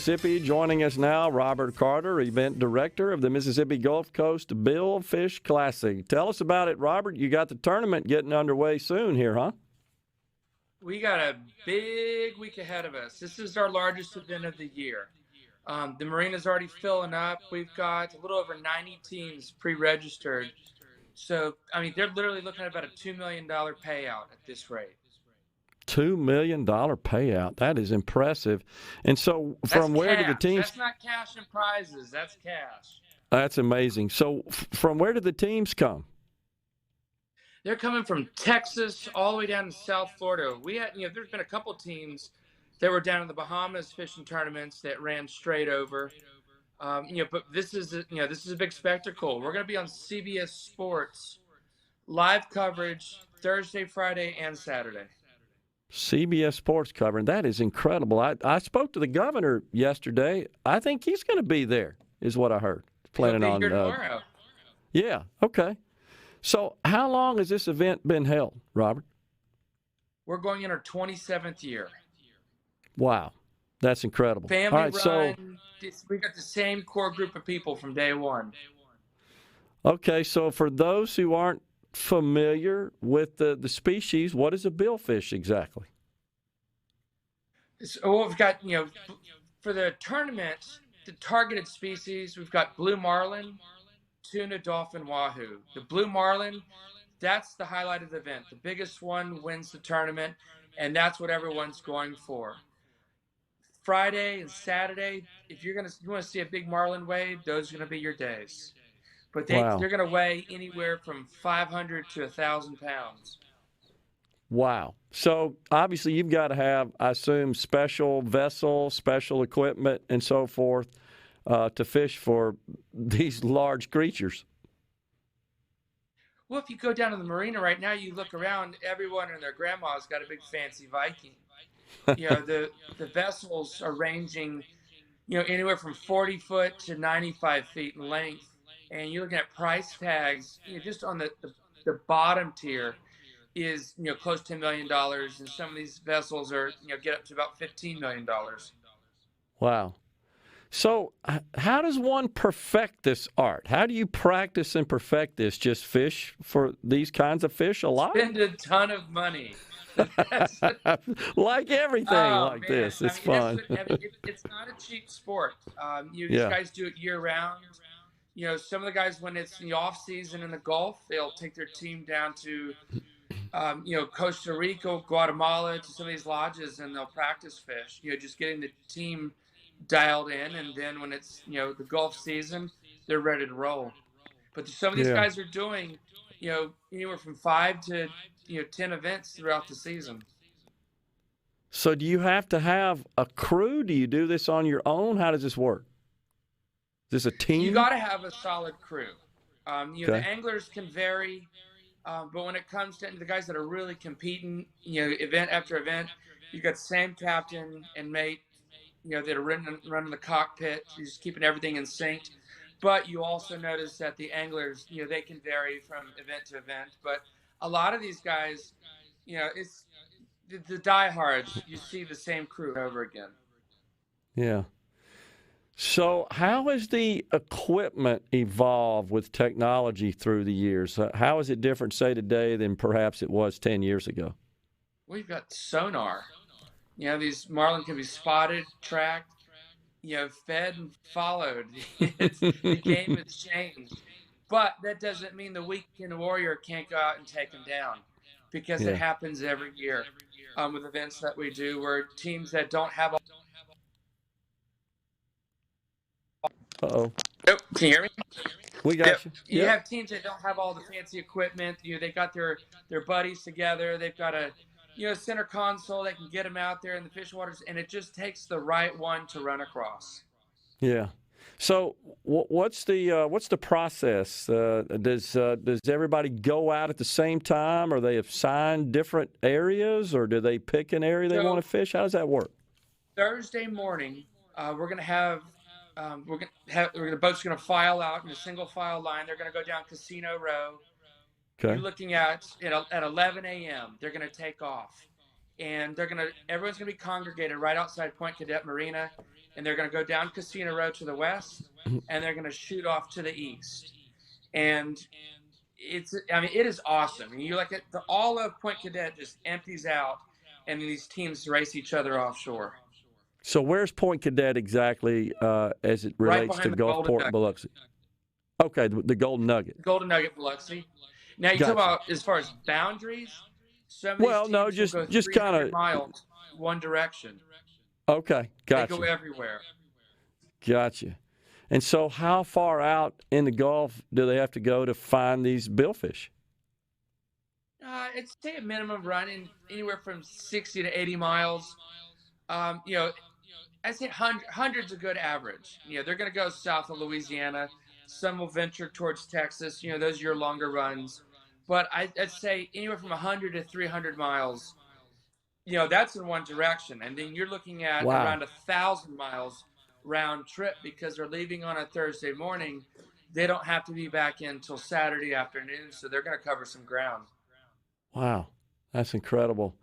Mississippi. Joining us now, Robert Carter, event director of the Mississippi Gulf Coast Billfish Classic. Tell us about it, Robert. You got the tournament getting underway soon here, huh? We got a big week ahead of us. This is our largest event of the year. The marina's already filling up. We've got a little over 90 teams pre-registered. So, they're literally looking at about a $2 million payout at this rate. $2 million payout. That is impressive. And so from That's where cash. do the teams... That's not cash and prizes. That's cash. That's amazing. So from where do the teams come? They're coming from Texas all the way down to South Florida. There's been a couple teams that were down in the Bahamas fishing tournaments that ran straight over. But this is a big spectacle. We're going to be on CBS Sports, live coverage Thursday, Friday, and Saturday. CBS Sports covering. That is incredible. I spoke to the governor yesterday. I think he's going to be there, is what I heard. Planning He'll on be here tomorrow. Yeah. Okay. So how long has this event been held, Robert? We're going in our 27th year. Wow. That's incredible. Family All right, run. so we got the same core group of people from day one. Okay, so for those who aren't familiar with the species, what is a billfish exactly? So we've got, for the tournament, the targeted species, we've got blue marlin, tuna, dolphin, wahoo. The blue marlin, that's the highlight of the event. The biggest one wins the tournament, and that's what everyone's going for. Friday and Saturday, if you want to see a big marlin weigh, those are going to be your days. But they're going to weigh anywhere from 500 to 1,000 pounds. Wow. So obviously you've got to have, I assume, special vessels, special equipment, and so forth to fish for these large creatures. Well, if you go down to the marina right now, you look around, everyone and their grandma's got a big fancy Viking. The vessels are ranging, anywhere from 40 foot to 95 feet in length. And you're looking at price tags, just on the bottom tier is, close to $10 million. And some of these vessels are, get up to about $15 million. Wow. So how does one perfect this art? How do you practice and perfect this? Just fish for these kinds of fish a lot? Spend a ton of money. Like everything like man. This. It's fun. It's not a cheap sport. These guys do it year round. Some of the guys, when it's the off season in the Gulf, they'll take their team down to, Costa Rica, Guatemala, to some of these lodges, and they'll practice fish. Just getting the team dialed in, and then when it's the Gulf season, they're ready to roll. But some of these guys are doing, anywhere from 5 to 10 events throughout the season. So do you have to have a crew? Do you do this on your own? How does this work? Is this a team? You got to have a solid crew. The anglers can vary, but when it comes to the guys that are really competing, event after event, you got the same captain and mate, that are running the cockpit, just keeping everything in sync. But you also notice that the anglers, they can vary from event to event. But a lot of these guys, it's the diehards. You see the same crew over again. Yeah. So how has the equipment evolved with technology through the years? How is it different, say, today than perhaps it was 10 years ago? We've got sonar. These marlin can be spotted, tracked, fed and followed. The game has changed. But that doesn't mean the weekend warrior can't go out and take them down, because it happens every year with events that we do where teams that don't have Uh-oh. Nope. Can you hear me? We got you. You have teams that don't have all the fancy equipment. They got their buddies together. They've got a center console that can get them out there in the fishing waters, and it just takes the right one to run across. Yeah. So what's the process? Does everybody go out at the same time? Or they assigned different areas, or do they pick an area they want to fish? How does that work? Thursday morning, we're gonna have the boat's gonna file out in a single file line. They're gonna go down Casino Row. Okay. You're looking at 11 a.m. They're gonna take off, and everyone's gonna be congregated right outside Point Cadet Marina. and they're going to go down Casino Row to the west, and they're going to shoot off to the east. And it is awesome. And you look at all of Point Cadet just empties out, and these teams race each other offshore. So where's Point Cadet exactly as it relates to Gulfport and Biloxi? Okay, the Golden Nugget. Golden Nugget, Biloxi. Now you talk about as far as boundaries. Some of these teams just kind of miles one direction. Okay, gotcha. They go everywhere. Gotcha. And so, how far out in the Gulf do they have to go to find these billfish? I'd say a minimum running anywhere from 60 to 80 miles. I'd say hundreds a good average. They're going to go south of Louisiana. Some will venture towards Texas. Those are your longer runs. But I'd say anywhere from 100 to 300 miles. That's in one direction. And then you're looking at around 1,000 miles round trip because they're leaving on a Thursday morning. They don't have to be back in until Saturday afternoon, so they're going to cover some ground. Wow, that's incredible.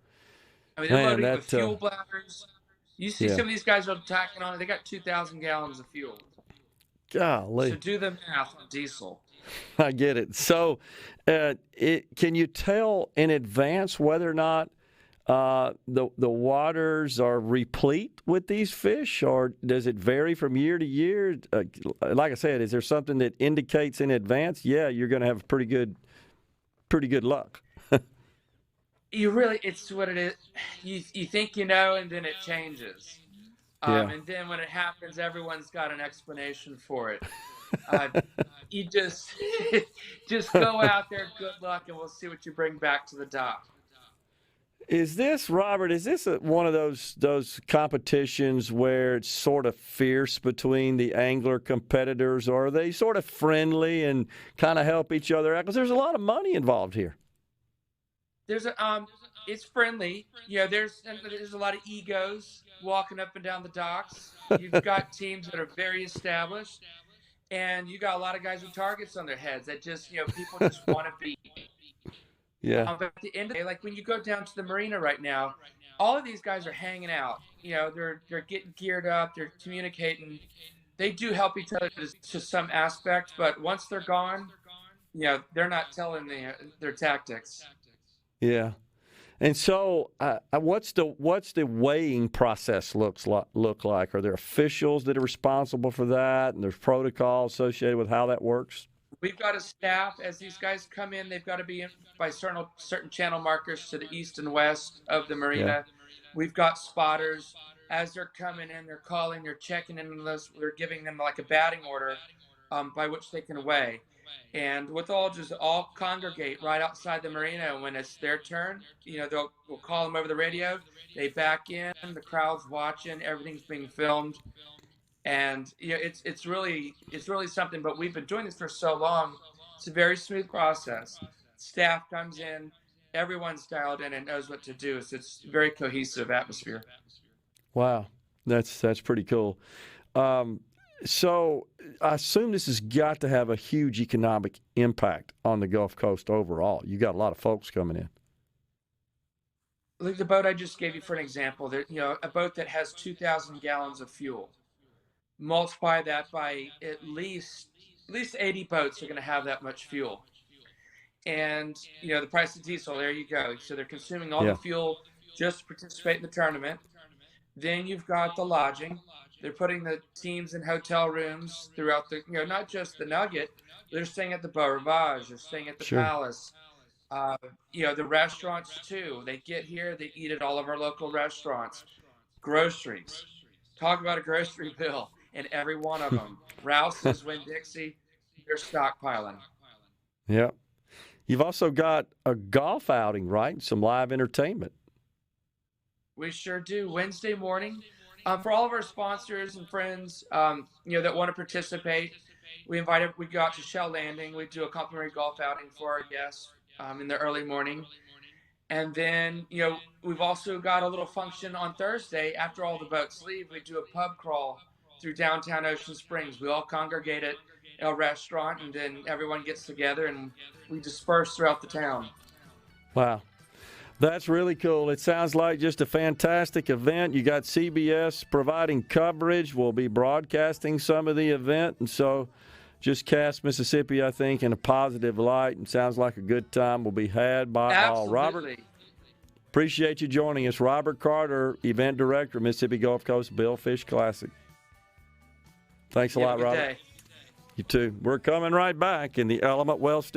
They're loading with fuel bladders. You see some of these guys are tacking on. They got 2,000 gallons of fuel. Golly. So do the math on diesel. I get it. So can you tell in advance whether or not the waters are replete with these fish, or does it vary from year to year? Like I said, is there something that indicates in advance, you're going to have pretty good luck? It's what it is. You think and then it changes. And then when it happens, everyone's got an explanation for it. You just go out there, good luck, and we'll see what you bring back to the dock. Is this, Robert, one of those competitions where it's sort of fierce between the angler competitors, or are they sort of friendly and kind of help each other out? Because there's a lot of money involved here. It's friendly. There's a lot of egos walking up and down the docks. You've got teams that are very established, and you got a lot of guys with targets on their heads that just, people just want to beat. Yeah. But at the end of the day, like when you go down to the marina right now, all of these guys are hanging out. They're getting geared up. They're communicating. They do help each other to some aspect, but once they're gone, they're not telling their tactics. Yeah. And so, what's the weighing process look like? Are there officials that are responsible for that, and there's protocol associated with how that works? We've got a staff. As these guys come in, they've got to be in by certain channel markers to the east and west of the marina. Yeah. We've got spotters. As they're coming in, they're calling, they're checking in on those. We're giving them like a batting order by which they can weigh. And we'll all congregate right outside the marina. When it's their turn, we'll call them over the radio. They back in. The crowd's watching. Everything's being filmed. And it's really something. But we've been doing this for so long. It's a very smooth process. Staff comes in, everyone's dialed in and knows what to do. So it's a very cohesive atmosphere. Wow, that's pretty cool. So I assume this has got to have a huge economic impact on the Gulf Coast overall. You got a lot of folks coming in. Like the boat I just gave you for an example, a boat that has 2,000 gallons of fuel. Multiply that by at least 80 boats are going to have that much fuel. And, the price of diesel, there you go. So they're consuming all the fuel just to participate in the tournament. Then you've got the lodging. They're putting the teams in hotel rooms throughout the, not just the Nugget. They're staying at the Beau Rivage. They're staying at the Palace. The restaurants, too. They get here. They eat at all of our local restaurants. Groceries. Talk about a grocery bill in every one of them. Rouse's, Winn-Dixie, they're stockpiling. Yep. You've also got a golf outing, right? Some live entertainment. We sure do. Wednesday morning. For all of our sponsors and friends, that want to participate, we go out to Shell Landing. We do a complimentary golf outing for our guests in the early morning. And then, we've also got a little function on Thursday. After all the boats leave, we do a pub crawl through downtown Ocean Springs. We all congregate at a restaurant, and then everyone gets together, and we disperse throughout the town. Wow. That's really cool. It sounds like just a fantastic event. You got CBS providing coverage. We'll be broadcasting some of the event, and so just cast Mississippi, I think, in a positive light, and sounds like a good time will be had by all. Robert, appreciate you joining us. Robert Carter, Event Director, Mississippi Gulf Coast Billfish Classic. Thanks a lot, Robert. Day. You too. We're coming right back in the Element Wealth Studio.